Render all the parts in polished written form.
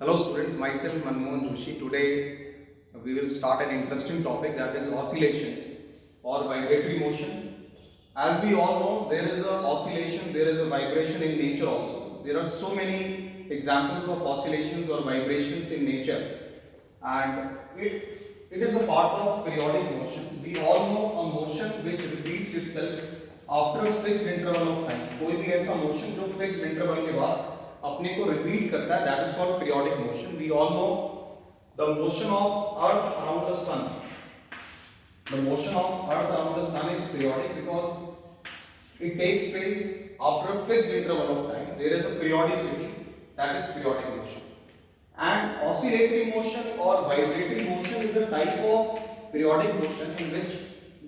Hello students, myself Manmohan Joshi. Today we will start an interesting topic, that is oscillations or vibratory motion. As we all know, there is a oscillation, there is a vibration in nature also. There are so many examples of oscillations or vibrations in nature, and it is a part of periodic motion. We all know a motion which repeats itself after a fixed interval of time. कोई भी ऐसा motion जो fixed interval के बाद अपने को repeat करता है, that is called periodic motion. We all know the motion of earth around the sun. The motion of earth around the sun is periodic because it takes place after a fixed interval of time. There is a periodicity, that is periodic motion. And oscillatory motion और vibratory motion is a type of periodic motion in which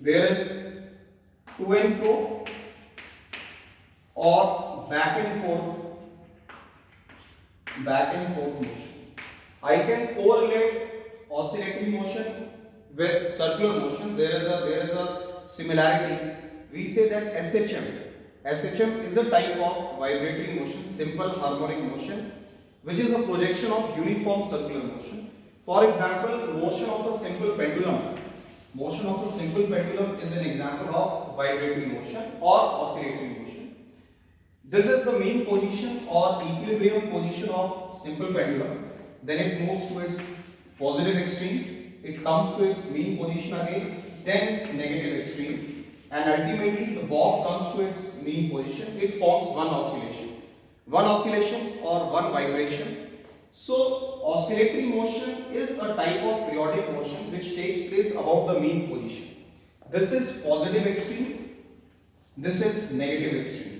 there is to and fro और back and forth motion. I can correlate oscillatory motion with circular motion. There is a similarity. We say that SHM is a type of vibratory motion, simple harmonic motion, which is a projection of uniform circular motion. For example, motion of a simple pendulum. Motion of a simple pendulum is an example of vibratory motion or oscillatory motion. This is the mean position or equilibrium position of simple pendulum. Then it moves to its positive extreme. It comes to its mean position again. Then its negative extreme. And ultimately the bob comes to its mean position. It forms one oscillation. One oscillation or one vibration. So oscillatory motion is a type of periodic motion which takes place above the mean position. This is positive extreme. This is negative extreme.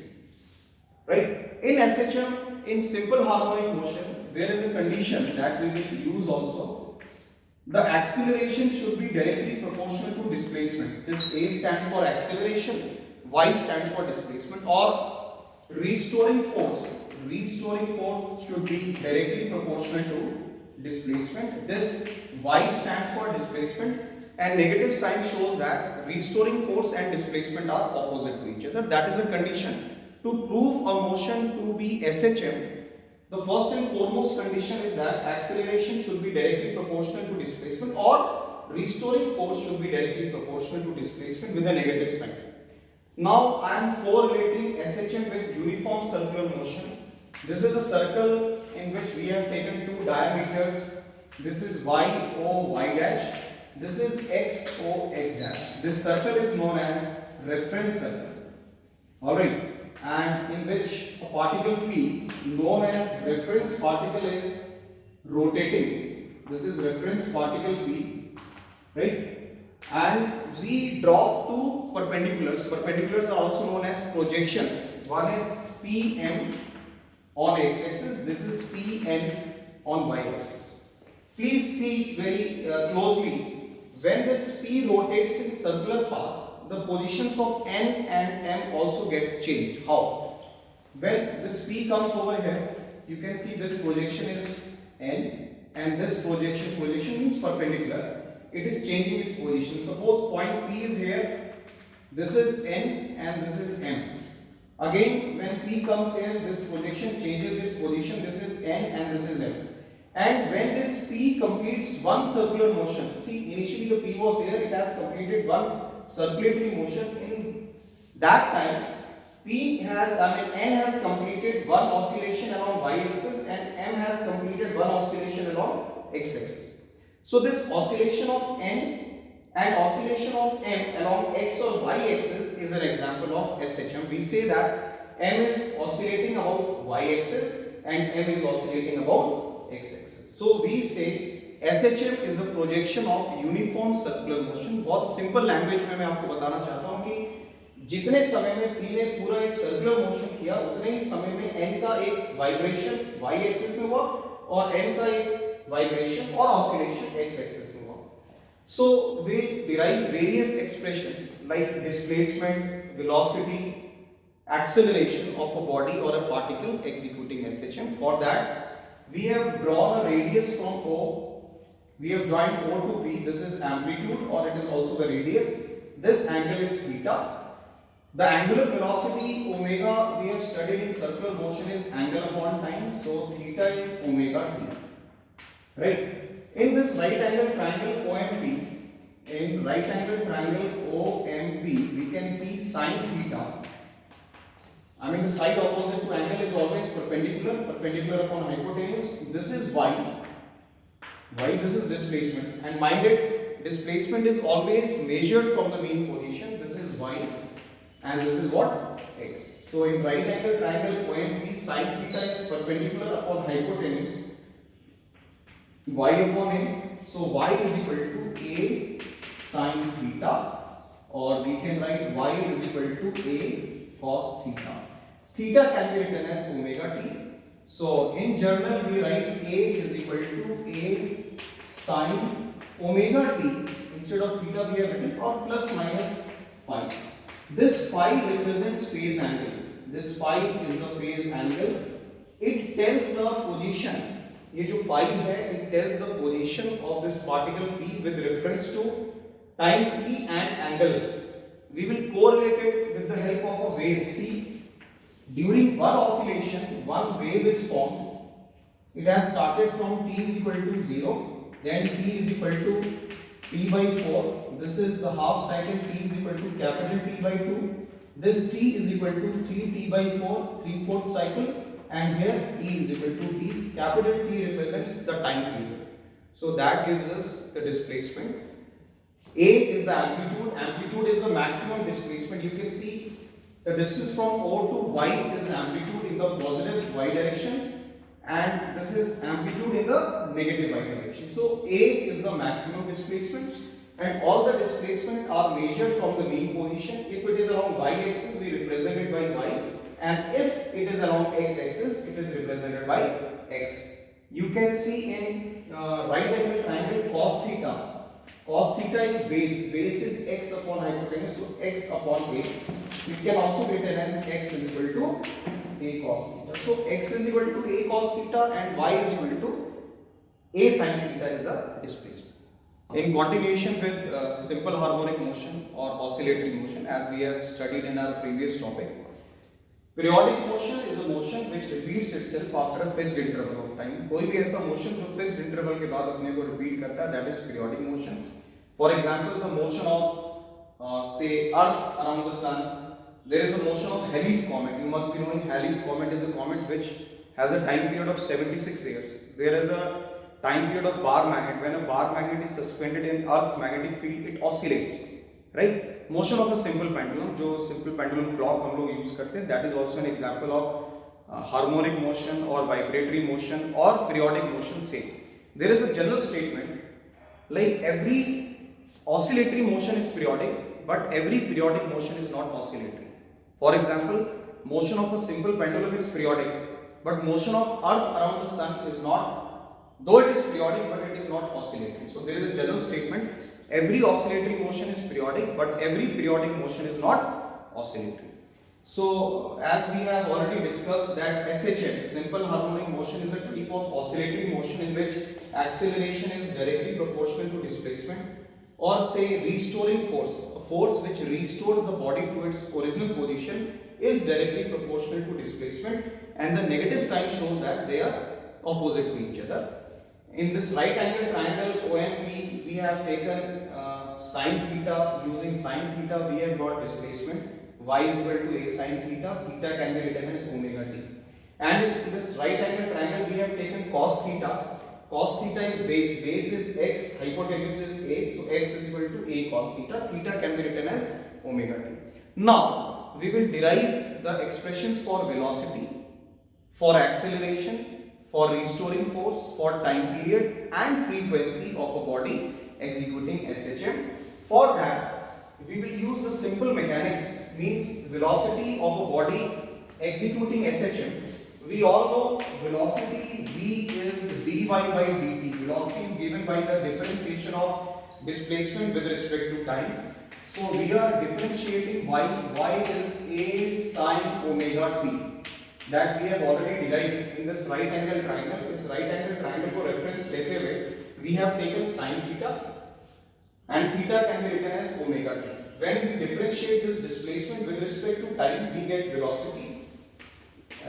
Right? In SHM, in simple harmonic motion, there is a condition that we will use also. The acceleration should be directly proportional to displacement. This A stands for acceleration, Y stands for displacement, or restoring force. Restoring force should be directly proportional to displacement. This Y stands for displacement, and negative sign shows that restoring force and displacement are opposite to each other. That is a condition. To prove a motion to be SHM, the first and foremost condition is that acceleration should be directly proportional to displacement, or restoring force should be directly proportional to displacement with a negative sign. Now I am correlating SHM with uniform circular motion. This is a circle in which we have taken two diameters. This is YO Y dash. This is XO X dash. This circle is known as reference circle. Alright. And in which a particle P known as reference particle is rotating. This is reference particle P, right? And we drop two perpendiculars. Perpendiculars are also known as projections. One is PM on x-axis. This is PN on y-axis. Please see very closely. When this P rotates in circular path, the positions of N and M also gets changed. How? When this P comes over here, you can see this projection is N, and this projection means perpendicular. It is changing its position. Suppose point P is here, this is N and this is M. Again, when P comes here, this projection changes its position. This is N and this is M. And when this P completes one circular motion, see initially the P was here, it has completed one circulatory motion. In that time, N has completed one oscillation along y-axis and M has completed one oscillation along x-axis. So this oscillation of N and oscillation of M along x or y-axis is an example of SHM. We say that M is oscillating about y-axis and M is oscillating about x-axis. So we say SHM is a projection of uniform circular motion. बहुत simple language में मैं आपको बताना चाहता हूँ कि जितने समय में P ने पूरा एक सर्कुलर मोशन किया, उतने ही समय में N का एक वाइब्रेशन y एक्सिस में हुआ और M का एक वाइब्रेशन और ऑसिलेशन x एक्सिस में हुआ. So we derive various expressions like displacement, velocity, acceleration of a body or a particle executing SHM. For that, we have drawn a radius from O. We have joined O to P. This is amplitude, or it is also the radius. This angle is theta. The angular velocity omega we have studied in circular motion is angle upon time. So theta is omega t. right? In this right angle triangle OMP, in right angle triangle OMP, we can see sine theta. I mean the side opposite to angle is always perpendicular upon hypotenuse. This is y. This is displacement, and minded displacement is always measured from the mean position. This is y, and this is what? X. So in right angle triangle OMP, sine theta is perpendicular upon hypotenuse y upon a. So y is equal to a sine theta, or we can write y is equal to a cos theta. Theta can be written as omega t. So in journal we write a is equal to a sine omega t. Instead of theta we have written or plus minus phi. This phi represents phase angle. This phi is the phase angle. It tells the position. ये जो phi है, it tells the position of this particle p with reference to time t and angle. We will correlate it with the help of a wave. See, during one oscillation, one wave is formed. It has started from t is equal to 0, then t is equal to t by 4. This is the half cycle, t is equal to capital T by 2. This t is equal to 3t by 4, 3/4 cycle, and here t is equal to t. Capital T represents the time period. So that gives us the displacement. A is the amplitude. Amplitude is the maximum displacement. You can see the distance from O to Y is amplitude in the positive Y direction, and this is amplitude in the negative Y direction. So A is the maximum displacement, and all the displacement are measured from the mean position. If it is along Y axis, we represent it by Y, and if it is along X axis, it is represented by X. You can see in right angle triangle cos theta. Cos theta is base. Base is x upon hypotenuse, so x upon a. It can also be written as x is equal to a cos theta. So x is equal to a cos theta and y is equal to a sin theta is the displacement. In continuation with simple harmonic motion or oscillatory motion, as we have studied in our previous topic, periodic motion is a motion which repeats itself after a fixed interval of time. कोई भी ऐसा motion जो fixed interval के बाद अपने को repeat करता है, that is periodic motion. For example, the motion of say Earth around the Sun. There is a motion of Halley's comet. You must be knowing Halley's comet is a comet which has a time period of 76 years. There is a time period of bar magnet. When a bar magnet is suspended in Earth's magnetic field, it oscillates. Right? Motion of a simple pendulum, जो simple pendulum clock हम लोग use करते हैं, that is also an example of harmonic motion or vibratory motion or periodic motion. Same. There is a general statement like every oscillatory motion is periodic, but every periodic motion is not oscillatory. For example, motion of a simple pendulum is periodic, but motion of Earth around the Sun is not, though it is periodic, but it is not oscillatory. So there is a general statement. Every oscillatory motion is periodic, but every periodic motion is not oscillatory. So, as we have already discussed that SHM, simple harmonic motion, is a type of oscillatory motion in which acceleration is directly proportional to displacement, or say restoring force, a force which restores the body to its original position is directly proportional to displacement, and the negative sign shows that they are opposite to each other. In this right angle triangle OMP, we have taken sin theta. Using sin theta, we have got displacement. Y is equal to a sin theta. Theta can be written as omega t. And in this right angle triangle, we have taken cos theta. Cos theta is base. Base is x. Hypotenuse is a. So x is equal to a cos theta. Theta can be written as omega t. Now we will derive the expressions for velocity, for acceleration, for restoring force, for time period and frequency of a body executing SHM. For that, we will use the simple mechanics, means velocity of a body executing SHM. We all know velocity V is dy by dt. Velocity is given by the differentiation of displacement with respect to time. So we are differentiating y. Y is a sin omega t. That we have already derived in this right angle triangle. इस right angle triangle को reference लेते हुए we have taken sin theta and theta can be written as omega t. When we differentiate this displacement with respect to time, we get velocity,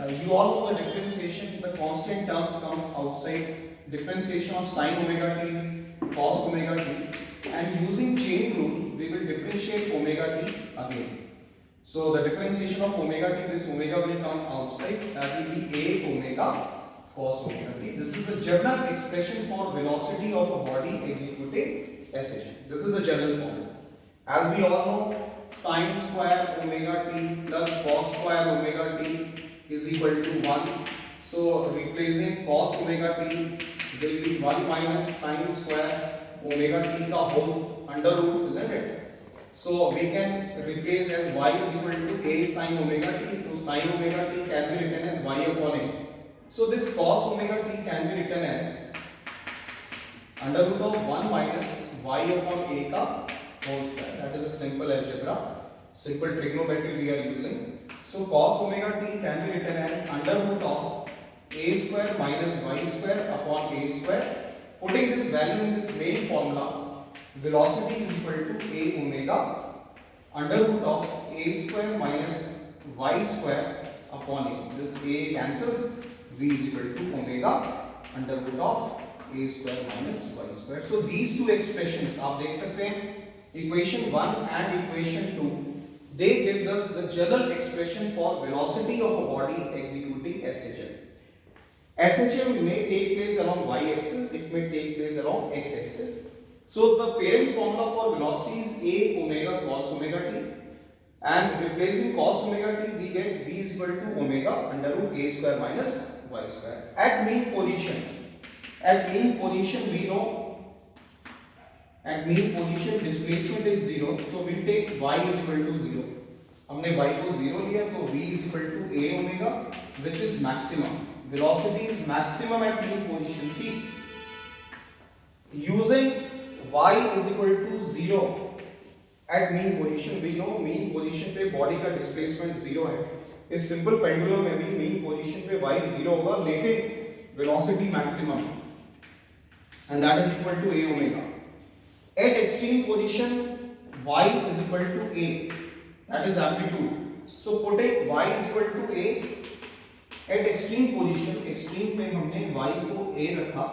You all know the differentiation, the constant terms comes outside. Differentiation of sine omega t is cos omega t, and using chain rule we will differentiate omega t again. So the differentiation of omega t, this omega will come outside, that will be a omega cos omega t. This is the general expression for velocity of a body executing SHM. This is the general formula. As we all know, sine square omega t plus cos square omega t is equal to 1. So replacing cos omega t will be 1 minus sine square omega t ka whole under root, isn't it? So we can replace as y is equal to a sine omega t. So sine omega t can be written as y upon a. So this cos omega t can be written as under root of 1 minus y upon a ka whole square. That is a simple algebra, simple trigonometry we are using. So cos omega t can be written as under root of a square minus y square upon a square. Putting this value in this main formula, velocity is equal to a omega under root of a square minus y square upon a. This a cancels, v is equal to omega under root of a square minus y square. So these two expressions आप देख सकते हैं, equation 1 and equation 2, they gives us the general expression for velocity of a body executing SHM. SHM may take place along y-axis, it may take place along x-axis. So the parent formula for velocity is a omega cos omega t, and replacing cos omega t we get v is equal to omega under root a square minus y square. At mean position we know, at mean position displacement is 0, so we will take y is equal to 0. हमने y को 0 लिया तो v is equal to a omega, which is maximum. Velocity is maximum at mean position. See, using y is equal to 0 at mean position, we know mean position पे body का displacement 0 है. इस simple pendulum में भी mean position पे y 0 होगा, लेकिन velocity maximum, and that is equal to a omega. At extreme position y is equal to a, that is amplitude. So putting y is equal to a at extreme position, extreme में हमने y को a रखा,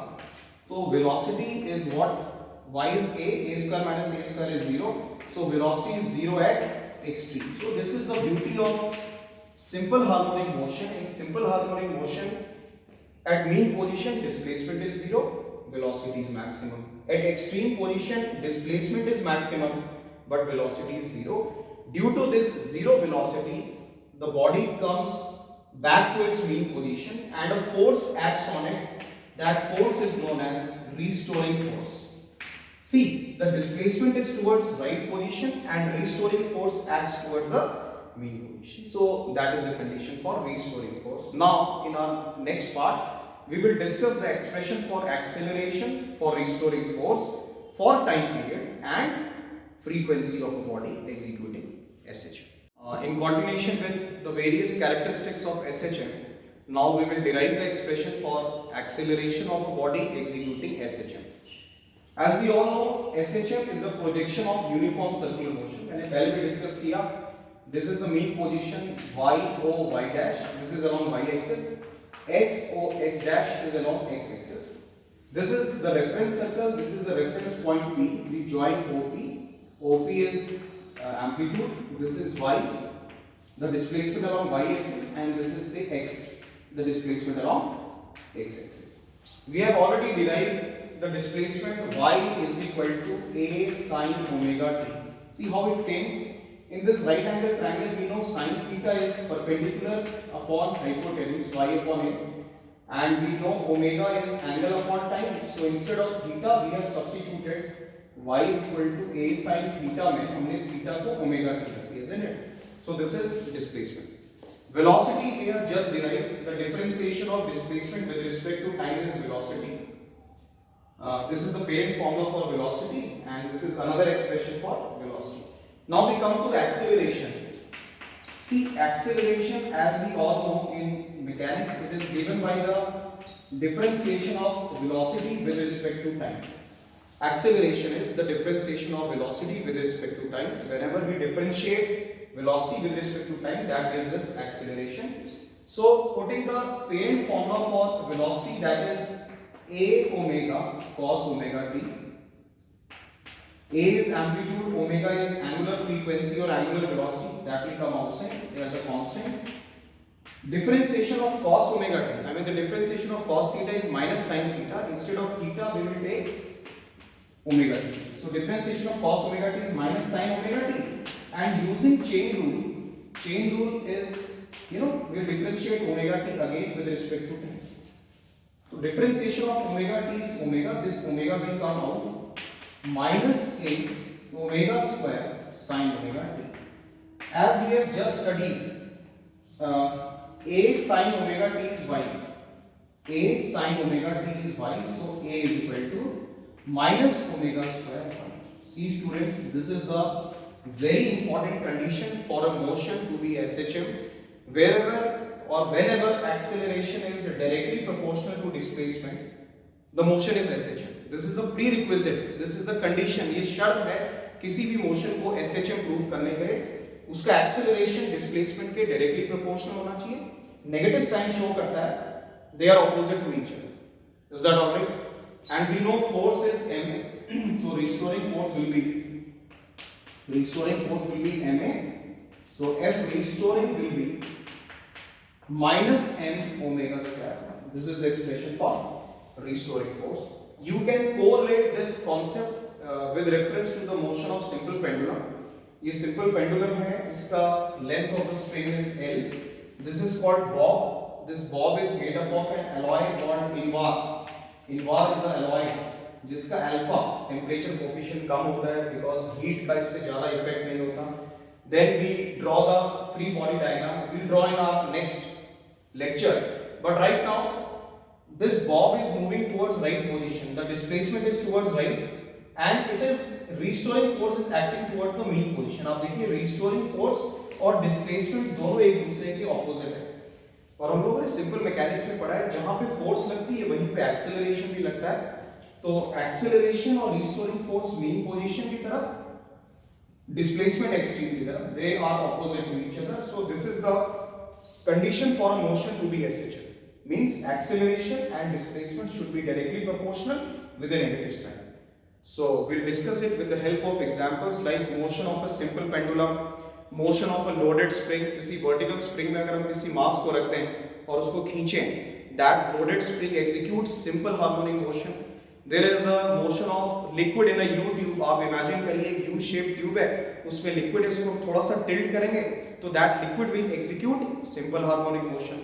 तो velocity is what? Y is a square minus a square is 0, so velocity is 0 at extreme. So this is the beauty of simple harmonic motion. In simple harmonic motion, at mean position displacement is 0, velocity is maximum. At extreme position displacement is maximum, but velocity is 0. Due to this 0 velocity, the body comes back to its mean position and a force acts on it. That force is known as restoring force. See, the displacement is towards right position and restoring force acts towards the mean position. So that is the condition for restoring force. Now in our next part, we will discuss the expression for acceleration, for restoring force, for time period and frequency of a body executing SHM. In continuation with the various characteristics of SHM, now we will derive the expression for acceleration of a body executing SHM. As we all know, SHM is a projection of uniform circular motion. मैंने पहले भी discuss किया. This is the mean position y o y dash. This is along y axis. X o x dash is along x axis. This is the reference circle. This is the reference point P. We join OP. OP is amplitude. This is y, the displacement along y axis, and this is say x, the displacement along x axis. We have already derived the displacement y is equal to a sine omega t. See how it came? In this right angle triangle, we know sine theta is perpendicular upon hypotenuse y upon a, and we know omega is angle upon time. So instead of theta, we have substituted y is equal to a sine theta में हमने theta को omega t रख दिया, isn't it? So this is displacement. Velocity we have just derived. The differentiation of displacement with respect to time is velocity. This is the parent formula for velocity, and this is another expression for velocity. Now we come to acceleration. See, acceleration, as we all know in mechanics, it is given by the differentiation of velocity with respect to time. Acceleration is the differentiation of velocity with respect to time. Whenever we differentiate velocity with respect to time, that gives us acceleration. So putting the parent formula for velocity, that is a omega cos omega t. A is amplitude, omega is angular frequency or angular velocity, that will come outside, they are the constant. Differentiation of cos omega t, I mean the differentiation of cos theta is minus sin theta. Instead of theta we will take omega t. So differentiation of cos omega t is minus sin omega t. And using chain rule is, we will differentiate omega t again with respect to time. So differentiation of omega t is omega, this omega will come out minus a omega square sin omega t. As we have just studied, a sin omega t is y. A sin omega t is y, so a is equal to minus omega square y. See students, this is the very important condition for a motion to be SHM. Wherever or whenever acceleration is directly proportional to displacement, the motion is SHM. This is the prerequisite, this is the condition. ये शर्त है किसी भी motion को SHM prove करने के लिए, उसका एक्सेलरेशन डिस्प्लेसमेंट के डायरेक्टली प्रोपोर्शनल होना चाहिए. नेगेटिव साइन शो करता है they are opposite to each other. Is that alright? And we know force is ma, so restoring force will be ma, so F restoring will be minus m omega square. This is the expression for restoring force. You can correlate this concept with reference to the motion of simple pendulum. ये simple pendulum है, इसका length of the string is L. This is called bob. This bob is made up of an alloy called invar. Invar is the alloy जिसका alpha temperature coefficient कम होता है because heat का इस पे ज्यादा effect नहीं होता. Then we draw the free body diagram. We'll draw in our next lecture. But right now, this bob is moving towards right position. The displacement is towards right. And it is restoring force is acting towards the mean position. आप देखिए restoring force और displacement दोनों एक दूसरे के opposite है. और हम लोगों ने सिंपल मैकेनिक्स में पढ़ा है जहां पे फोर्स लगती है वहीं पे एक्सेलरेशन भी लगता है. तो एक्सेलरेशन और restoring force mean position की तरफ, displacement extreme की तरफ, they are opposite to each other. So this is the condition for a motion to be SHM. Means acceleration and displacement should be directly proportional with a negative sign. So we'll discuss it with the help of examples like motion of a simple pendulum, motion of a loaded spring. किसी vertical spring में अगर हम किसी mass को रखते हैं और उसको खींचें, that loaded spring executes simple harmonic motion. There is a motion of liquid in a U tube. आप imagine करिए एक U shaped tube है, उसमें liquid है, उसको थोड़ा सा tilt करेंगे तो that liquid will execute simple harmonic motion.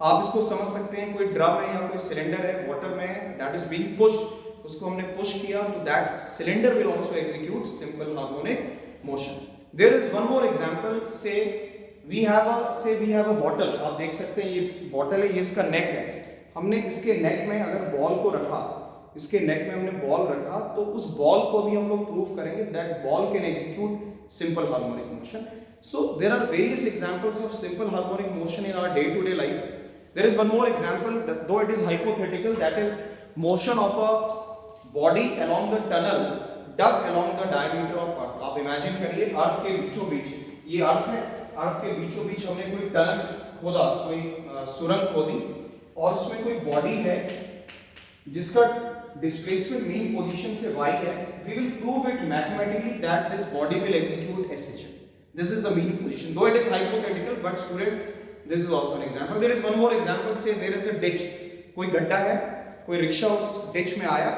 आप इसको समझ सकते हैं, कोई ड्रम है या कोई सिलेंडर है, वाटर में है, that is being pushed. उसको हमने पुश किया तो that cylinder will also execute simple harmonic motion. There is one more example. Say we have a bottle. आप देख सकते हैं ये बॉटल है, ये इसका नेक है. हमने इसके नेक में अगर बॉल को रखा, इसके नेक में हमने बॉल रखा तो उस बॉल को भी हम लोग प्रूव करेंगे that ball can execute simple harmonic motion. So there are various examples of simple harmonic motion in our day to day life. There is one more example, though it is hypothetical, that is motion of a body along the tunnel dug along the diameter of earth. आप imagine करिए अर्थ के बीचों बीच, ये अर्थ है, अर्थ के बीचों बीच हमने कोई टनल खोदा, कोई सुरंग खोदी और उसमें कोई बॉडी है जिसका डिस्प्लेसमेंट मीन पोजीशन से y है. we will prove it mathematically that this body will execute SHM. this is the mean position, though it is hypothetical, but students this is also an example. there is one more example. say there is a ditch, कोई गड्ढा है, कोई rickshaw उस ditch में आया.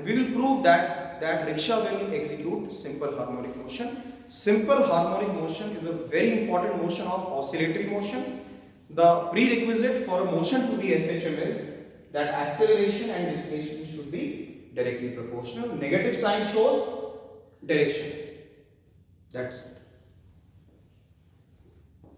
We will prove that rickshaw will execute simple harmonic motion. Simple harmonic motion is a very important motion of oscillatory motion. The prerequisite for a motion to be SHM is that acceleration and displacement should be directly proportional. Negative sign shows direction. That's it.